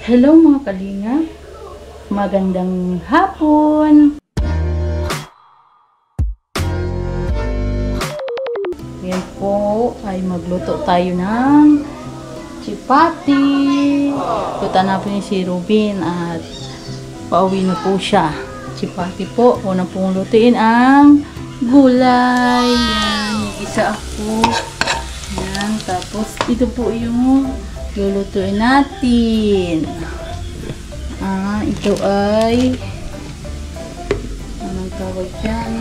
Hello mga kalinga, magandang hapon. Ngayon po ay magluto tayo ng chipati. Luto na po si Ruben at pauwi na po siya. Chipati po, unang pong lutuin ang gulay. Yan, isa ako. Yan, tapos ito po yung lulutuin natin. Ito ay anong tawag dyan?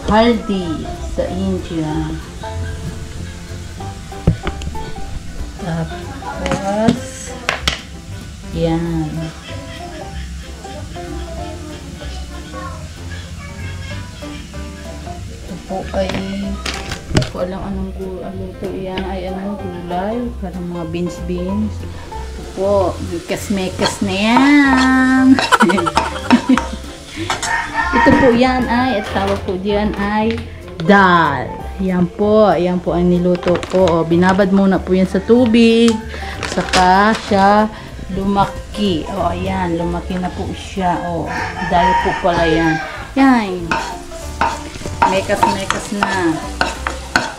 Haldi sa India. Tapos yan. Ito po ay hindi ko alam anong luto yan ay anong gulay, parang mga beans. Ito po, mekas na yan. Ito po yan ay, at tawag po diyan ay dal. Yan po ang niluto ko. Binabad muna po yan sa tubig, saka siya lumaki. Ayan, lumaki na po siya. Dal po pala yan. Yan, mekas na.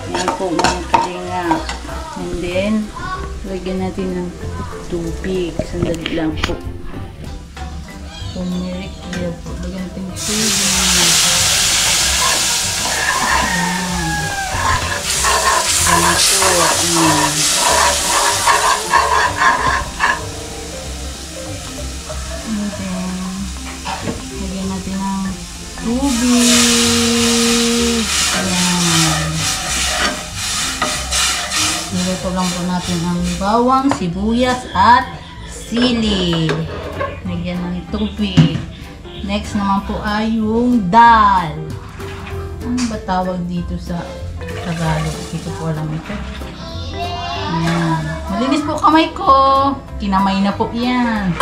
Yan po mga kalingap. And then, lagyan natin ng tubig. Sandali lang po. Turmeric here po. Lagyan natin ng tubig. Ayan. Ayan po. Ayan. And then, lagyan natin ng tubig. Ayan. Niluto lang po natin ang bawang, sibuyas, at sili. Lagyan ng tubig. Next naman po ay yung dal. Ano ba tawag dito sa Tagalog? Hindi ko po alam ito. Ayan. Malinis po kamay ko. Kinamay na po yan.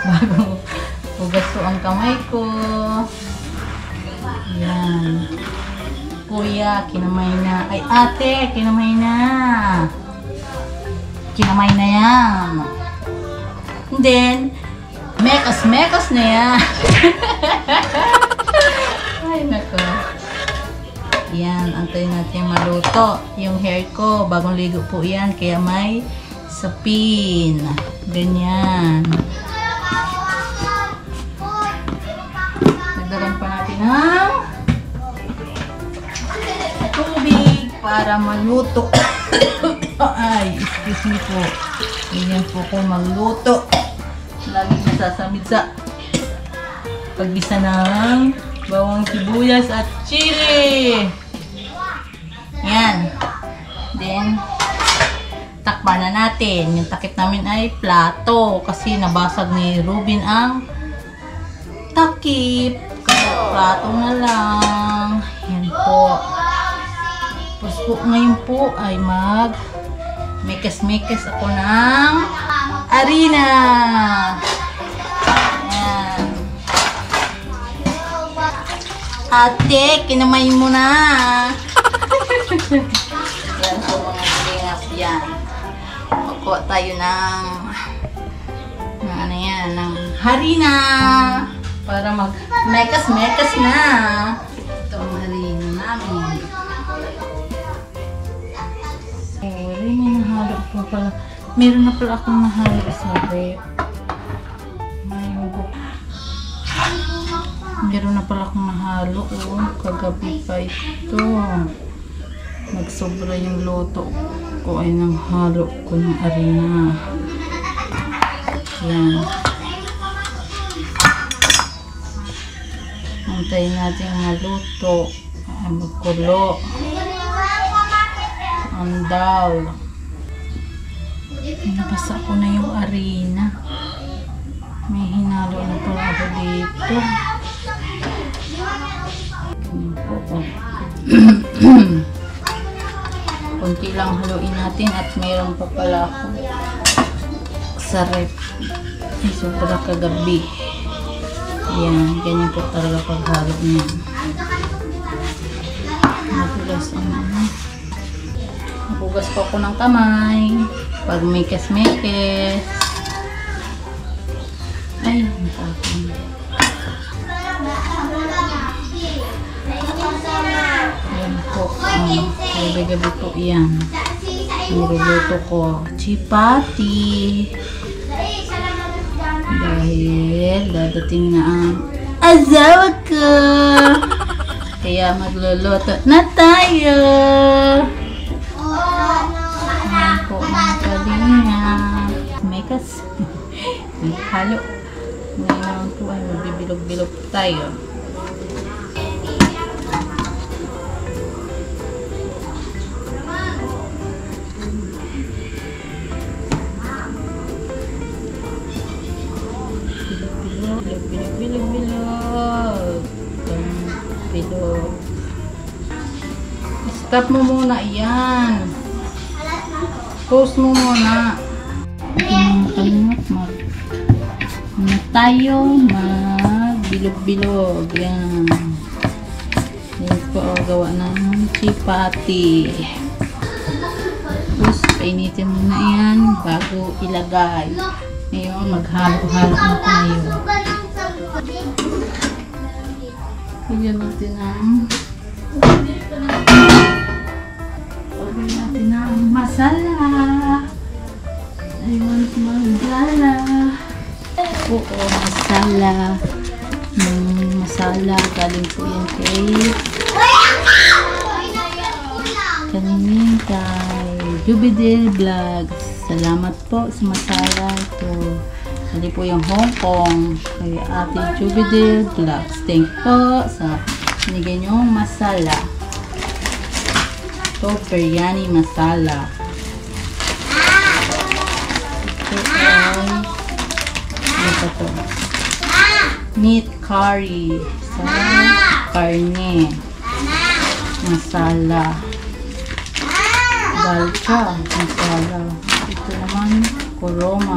Bago hugas po ang kamay ko. Ayan. Kuya, kinamay na. Ay, ate, kinamay na. Kinamay na yan. And then, mekas na yan. Ay, nako. Yan, antayin natin maluto. Yung hair ko, bagong ligo po yan. Kaya may sapin. Ganyan. Nagdagan pa natin ng tubig para maluto. Ay, excuse me po. Ganyan po kung magluto. Lagi nasasamid sa pagbisa ng bawang, sibuyas at chili. Yan. Then, takpan na natin. Yung takip namin ay plato kasi nabasag ni Ruben ang takip. Kaya plato na lang. Yan po. Tapos po, ngayon po ay mekas ako ng harina. Ayan. Ate, kinamay mo na. Yan po mga kalingap yan. Magkuha tayo ng ano yan, ng harina para mag-mekas na. Ito ang harina namin. Meron na pala akong nahalo sa rep. Meron na pala akong nahalo. Kagabi pa ito. Nagsobra yung luto ko ay nang halo ko ng harina. Yan. Antayin natin maluto. Magkulo. Ang dal. Nabasa ko na yung harina. May hinalo na pala ako dito. Kunti lang haluin natin at mayroon pa pala ako sa rep. Sobra kagabi. Yan, ganyan po talaga paghalo niya. Matulas ang ano. Bugas po ako ng kamay. Pag mekes-mekes. Ay, natapon. Ayan po. Gabi-gabi po yan. Niluluto ko chipati. Dahil dadating na ang asawa ko. Kaya magluluto na tayo. Ayan po mga kalinga. Mekas. Halo. Ngayon naman po ay magbibilog-bilog tayo. Bilog. Stop mo muna yan. Post mo muna. Tayo mag-bilog-bilog. Yan. Yan po ang gawa ng chipati. Tapos painitin mo na yan bago ilagay. Ngayon maghalo-halo na tayo. Lagyan natin ang masala. I want masala. Oo, masala. Masala. Galing po yan kanina kay Jubidel Vlogs. Salamat po sa masala ito. Hindi po yung Hong Kong kay Ate Jubidel Vlogs. Thank po sa binigay niyong masala. Ito, biryani masala. Ito ay ano pa to? Meat curry sa karne. Masala. Dalcha masala. Ito naman koroma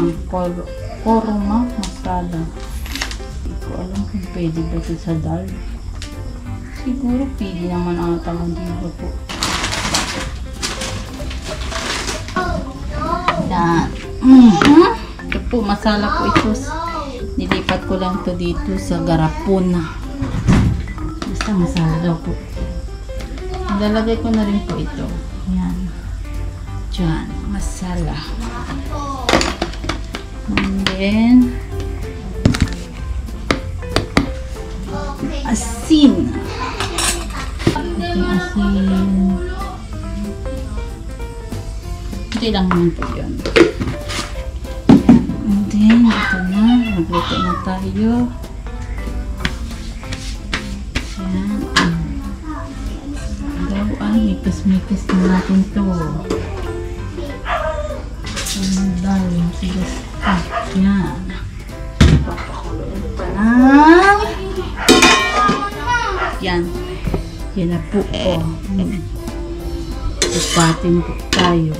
masala. Hindi ko alam kung pwede ba ito sa dal. Siguro pwede naman ata, hindi ba po. Yan. Ito po, masala po ito. Nilipat ko lang to dito sa garapon. Basta masala po. Ilalagay ko na rin po ito. Yan. Diyan, masala. And then, asin. Asin. Hindi lang naman po yun. And then, ito na. Magluto na tayo. Ayan. Gawaan. Mikas-mikas na natin ito. Yan. Papakuloyin pa lang. Yan. Yan na po. Ipatin po tayo.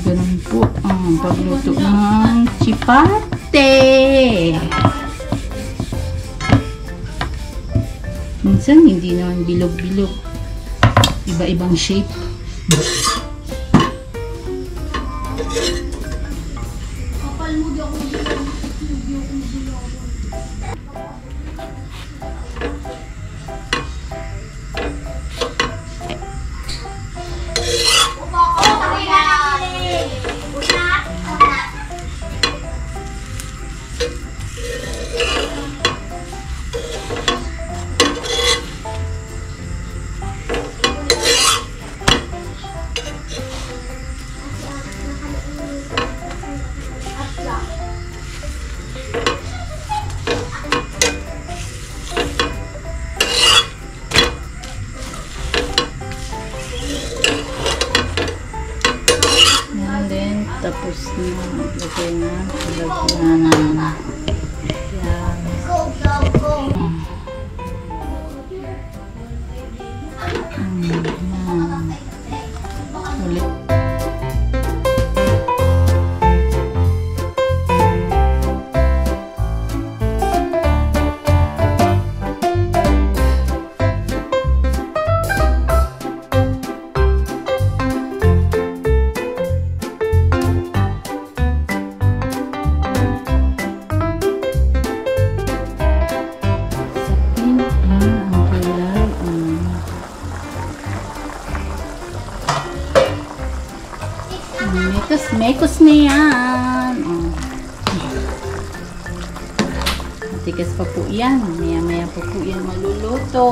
Ganun po ang pagluto ng chipate. Minsan hindi naman bilog-bilog. Iba-ibang shape. Tapos na maglagay na lagyan na yan. Ulit. mekos na yan. Oh. Matigas pa po yan. Maya-maya po yan maluluto.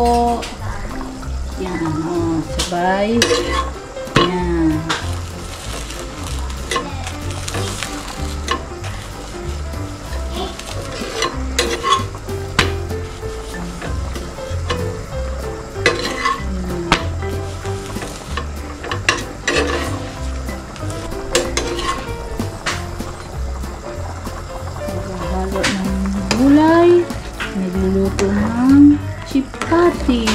Yan. Oh, sabay. Yan. Halo ng gulay. Nagluluto ng chipati.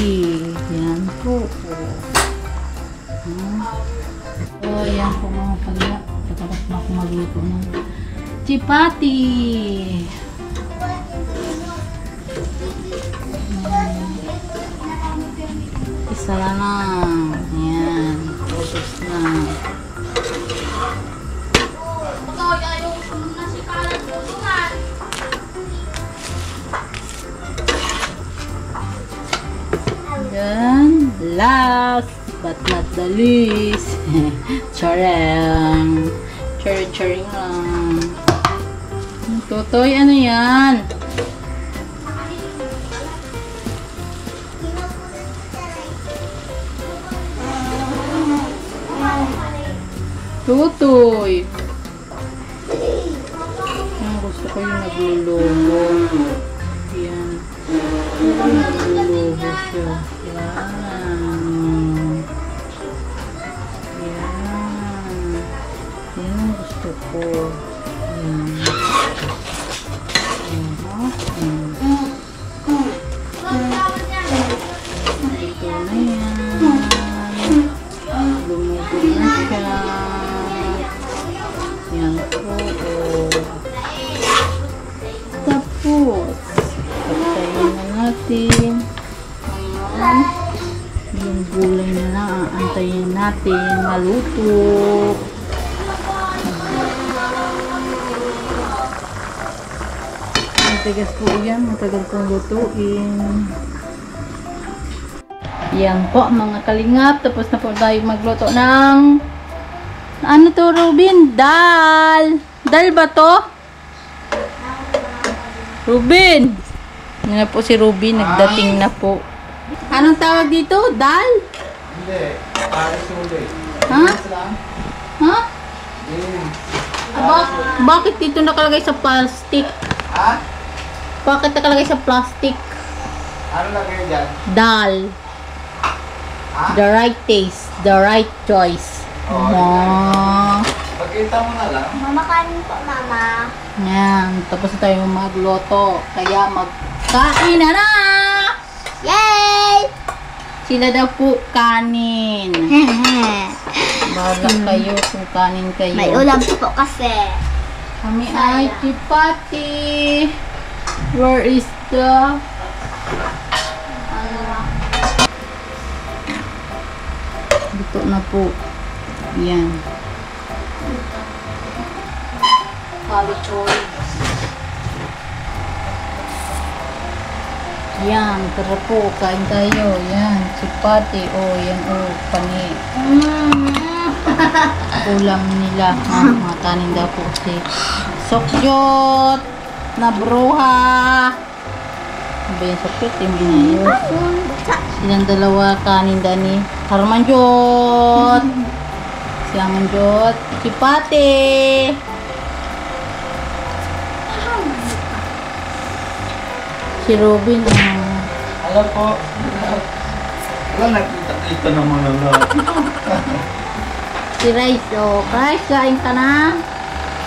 Yan po. So, yan po mga pala. Tapos na ako magluto ng chipati. Isa lang. Yan. Tapos na. Then, last but not the least, charang. Charing lang. Totoy, ano yan? Totoy. Yan, gusto ko yung naglulubo. Yan. Naglulubo siya. Yan. Yan. Yan ang gusto ko. Yan. Ito na yan. Lumubo na siya. Yan po. Tapos, patayin na natin. Yung gulay na lang, aantayin natin maluto. Matigas po yan, matagal pong lutuin. Yan po mga kalingap, tapos na po tayo magluto ng ano to, Rubin? Dal! Dal ba to? Rubin! Yan na po si Rubin, nagdating na po. Anong tawag dito? Dal? Hindi. Pares ulit. Ha? Ha? Bakit dito nakalagay sa plastic? Ha? Bakit nakalagay sa plastic? Ano lagay dyan? Dal. Ha? The right taste. The right choice. Oh, Wow. Pagkita mo na lang. Mama, kanin po, mama. Yan. Tapos na tayo magluto. Kaya magkain na na! Yay! Sila daw po kanin. Bahala kayo kung kanin kayo. May ulam po kasi. Kami ay chipati. Where is the... Dito na po. Yan. Kalichoy. Yan. Tara po. Kain tayo. Yan. Chipati. Oh, yan. Oh, pani. Ulam nila. Mga kanin daw po si Sokyot na bruha. Ano ba yung Sokyot? Yung binayos. Silang dalawa kanin dani. Harmanjot. Si Harmanjot. Chipati. Si Robin. Alam po. Wala nakita-kita naman na lang. Si Rice. Oh, Rice, kain ka na.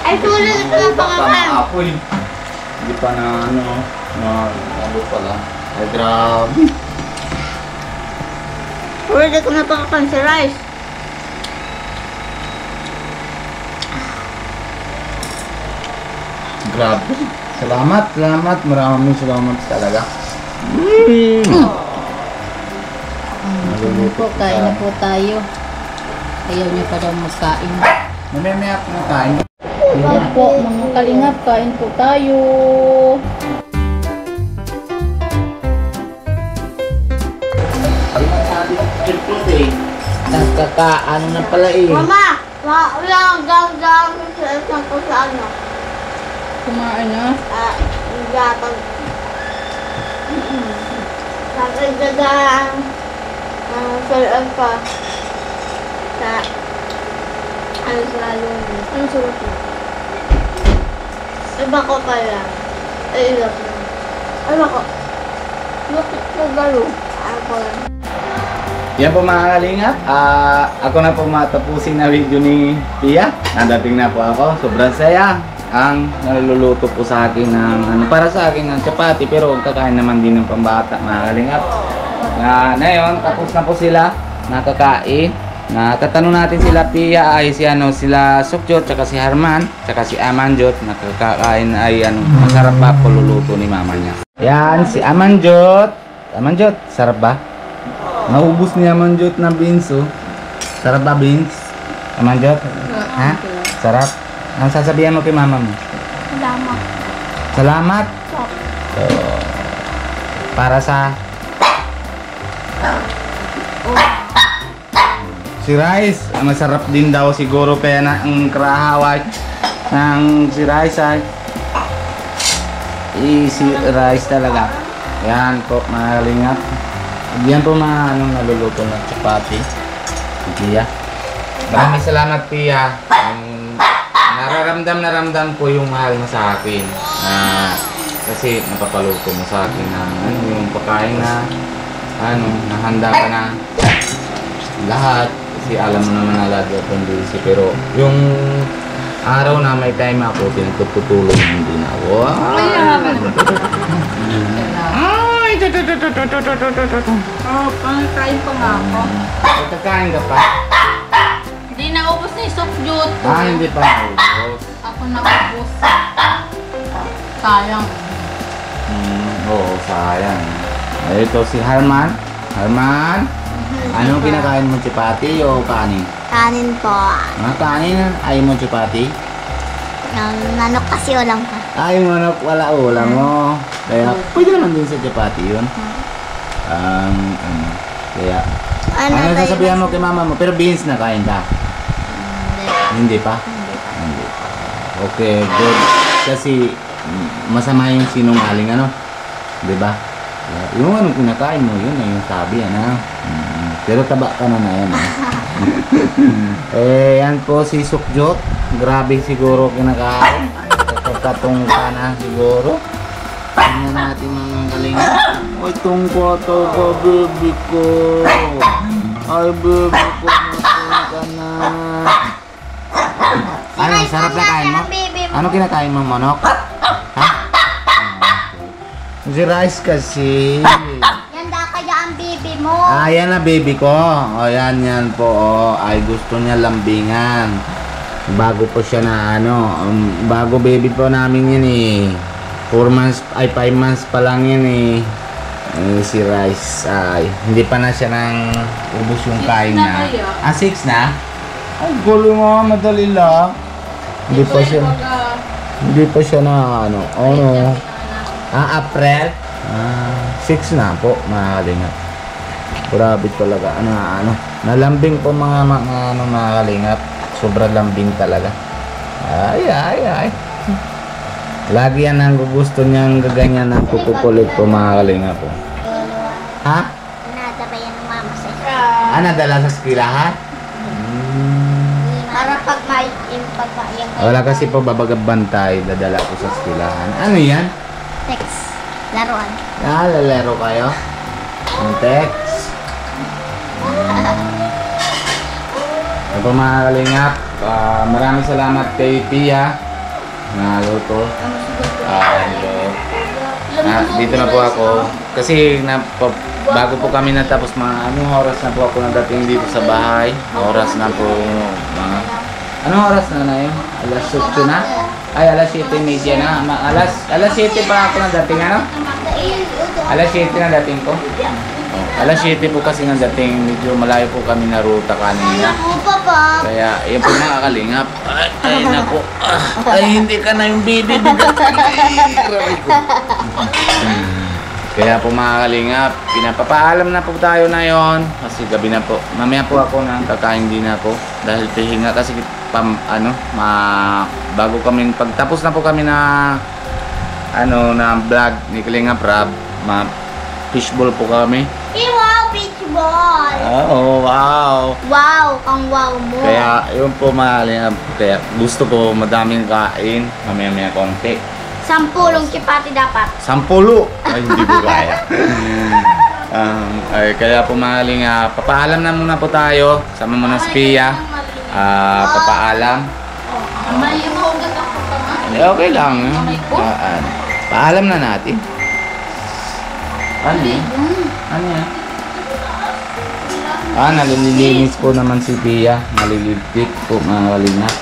Ay, tulad ito ng pangalan. Apoy. Hindi pa na ano. Ano pala. Ay, grabe. Tulad ito ng pangalan si Rice. Grabe. Salamat. Maraming salamat talaga. Ano po, kain na po tayo. Ayaw niya pa daw magkain. Mamaya na tayo. Ayan po, mga kalingap, kain po tayo. Ano na pala eh. Mama, Wala kang gang-gang sa isang ko sa ano. Kumain na. Gatag. Nakagdagang sa loob ko. Sa ano sa lunes. Ano sulat mo? Iba ko pala. Ay, iba ko. Iba ko. Bakit nagalo? Ako lang. Yan po mga kalingap. Ako na po matapusin na video ni Pia. Nadating na po ako. Sobrang saya. Ang naluluto po sa akin ng para sa akin ng chapati, pero kakain naman din ng pambata mga kalingap. Ngayon, tapos na po sila nakakain. Tatanong natin sila Pia ay sila Sukjot, tsaka si Harman, tsaka si Amanjot. Nakakain ay masarap ba po luluto ni mama niya. Yan si Amanjot. Amanjot, sarap ba? Naubos ni Amanjot na beans oh. Sarap ba beans? Amanjot? Ha? Sarap? Ang sasabihan mo kay mama mo? Salamat. Salamat? So, para sa... Si Rice, masarap din daw siguro kaya na ang krahaway ng si Rice ay si Rice talaga. Yan po mga kalingap. Yan po mga naluluto ng chapati. Si Pia. Maraming salamat Pia. Nararamdam ko yung mahal mo sa akin. Kasi napapaluto mo sa akin na yung pagkain na nahanda ka na lahat. Kasi alam mo naman na lagi akong busy. Pero yung araw na may time ako, pinagtutulong din ako. Ay! Pang-try pa nga ako. Kakain ka pa? Hindi naubos ni Sukjot. Hindi pa naubos. Ako naubos. Sayang. Oo, sayang. Ito si Harman. Harman, anong kinakain mo, chapati o kanin? Kanin po. Kanin? Ayaw mo chapati? Yung manok kasi ulam ka. Yung manok, wala ulam mo. Kaya, pwede naman din sa chapati yun. Kaya, ano sasabihan mo kay mama mo? Pero beans na kain ka? Hindi pa? Hindi pa. Okay, good. Kasi, masama yung sinungaling, diba? Yung anong kinakain mo, yun yung sabi, Pero taba ka na yan, yan po si Sukjot. Grabe siguro kinakain. Katong ka na siguro. Tingnan natin mga kalinga. Ay, tungko ko, baby ko. Ay, baby ko, matong ka na. Ano, sarap na kain mo? Ano kinakain mo, manok? Ha? Si Rice kasi. Yan da kaya ang baby mo. Yan na baby ko. Yan po. Ay gusto niya lambingan. Bago po siya na bago baby po namin yan 4 months, 5 months pa lang yan si Rice ay hindi pa na siya nang ubos yung kain niya. 6 na? Ay gulo mo, madali lang. Hindi pa siya na April? 6 na po, mga kalingap. Grabe talaga, nalambing po mga kalingap. Sobrang lambing talaga. Ay. Lagi yan ang gusto niyang gaganyan ng kukukulit po, mga kalingap po. Ha? Nadaba yan ng mama sa Nadala sa skilahan? Para pag may Wala kasi po babagabantay, dadala ko sa skilahan. Ano yan? text. Laruan. Lalaro kayo? Ang text? Ito mga kalingap, maraming salamat kay Pia na luto. Dito na po ako kasi bago po kami natapos anong oras na po ako nadating dito sa bahay. Oras na po anong oras na yun? Alas 8 na? Ay, alas 7:30 na. Alas 7 pa ako nadating, Alas 7 na dating ko. Alas 7 po kasi nadating. Medyo malayo po kami na ruta kanina. Kaya, yun po mga kalingap. Ay, naku. Ay, hindi ka na yung baby. Kaya po mga kalingap, pinapapaalam na po tayo na yon. Kasi gabi na po. Mamaya po ako nang kakain din ako. Dahil pahinga kasi bago kami, pagtapos na po kami na na vlog ni Kalingap Rab, fishball po kami. Wow, beach ball! Oo, wow! Wow, ang wow mo. Kaya yun po mga Kalingap, kaya gusto ko madaming kain, mamaya konti. 10 chipati dapat. 10! Ay, hindi ko kaya. Kaya po mga Kalingap, papaalam na muna po tayo. Sama muna si Pia. Papaalam. May mahugat ako pa nga. Hindi, okay lang. Paalam na natin. Ano yan? Ano yan? Nalilinis po naman si Pia. Nalilipik po mga Kalingap.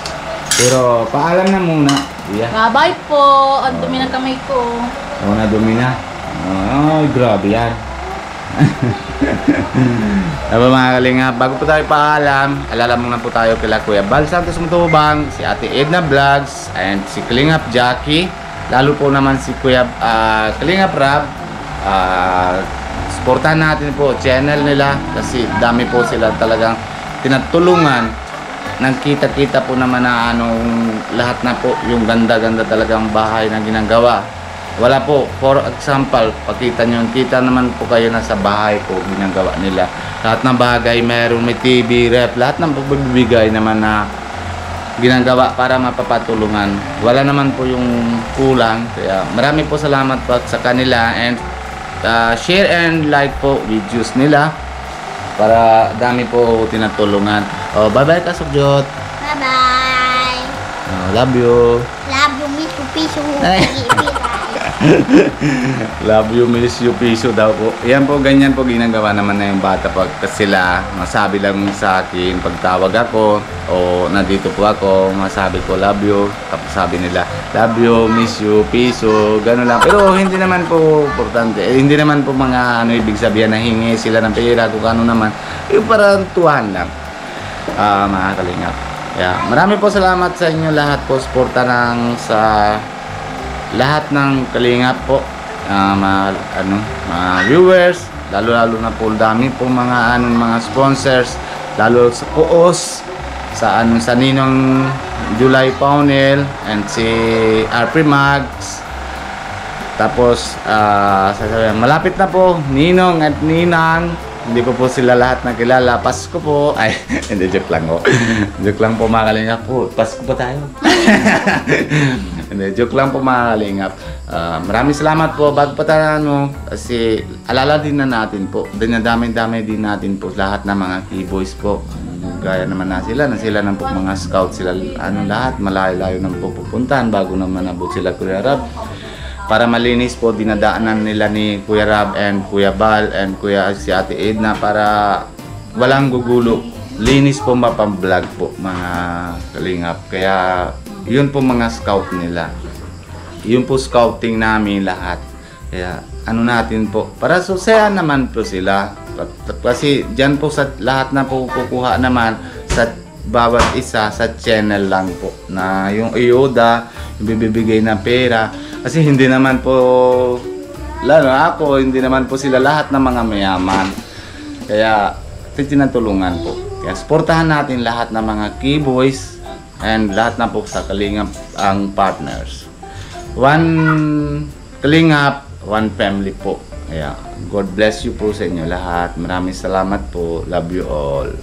Pero paalam na muna. Pia. Bye po. Ang dumi ng kamay ko. Dumi na. Ay, grabe yan. Diba mga Kalingap, bago po tayo paalam, alala muna po tayo kila Kuya Bal Santos Matubang, si Ate Edna Vlogs, and si Kalingap Jackie, lalo po naman si Kuya Kalingap Rab. Supportahan natin po channel nila kasi dami po sila talagang tinatulungan. Nagkita-kita po naman na lahat na po yung ganda-ganda talagang bahay na ginagawa. Wala po, for example, pakita nyo, kita naman po kayo na sa bahay po ginagawa nila. Lahat ng bagay, may TV, rep, lahat ng pagbibigay naman na ginagawa para mapapatulungan. Wala naman po yung kulang. Kaya marami po salamat po sa kanila, and share and like po videos nila para dami po tinatulungan. Bye-bye Kasubjot. Bye-bye. Love you. Love you, miss you, piso. Love you, miss you, piso daw po. Yan po, ganyan po ginagawa naman na yung bata pag sila masabi lang sa akin pagtawag ako o nandito po ako, masabi ko love you, tapos sabi nila love you, miss you, piso, gano'n lang. Pero hindi naman po importante, hindi naman po mga ibig sabihin na hingi sila ng pera kung ano naman, yung parang tuwan lang. Mga Kalingap, marami po salamat sa inyo lahat po, suporta sa lahat ng Kalingap po, mga viewers, lalo na po dami po mga mga sponsors, lalo sa Puos, sa Ninong July Paunel, and si RP Mags. Tapos malapit na po Ninong at Ninang. Hindi ko po sila lahat nakilala. Pasko po. Ay, hindi, joke lang po. Joke lang po mga Kalingap po. Pasko pa tayo. Hindi, joke lang po mga Kalingap. Maraming salamat po. Bago pa tayo kasi alala din na natin po. Dinadami-dami din natin po lahat ng mga keyboys po. Gaya naman na sila nang po mga scout sila. Lahat, malayo-layo nang po pupuntahan bago naman nabot sila Kuya Rab. Para malinis po, dinadaanan nila ni Kuya Rab and Kuya Bal and si Ate Edna para walang gugulo. Linis po mapang-vlog po mga Kalingap. Kaya yun po mga scout nila. Yun po scouting namin lahat. Kaya natin po, para susayan naman po sila. Kasi dyan po sa lahat na po kukuha naman sa bawat isa sa channel lang po. Na yung iyoda, yung bibigay na pera. Kasi hindi naman po, lalo ako, hindi naman po sila lahat ng mga mayaman. Kaya, tinatulungan po. Kaya, supportahan natin lahat ng mga keyboys and lahat na po sa Kalingap ang partners. One Kalingap, one family po. Kaya, God bless you po sa inyo lahat. Maraming salamat po. Love you all.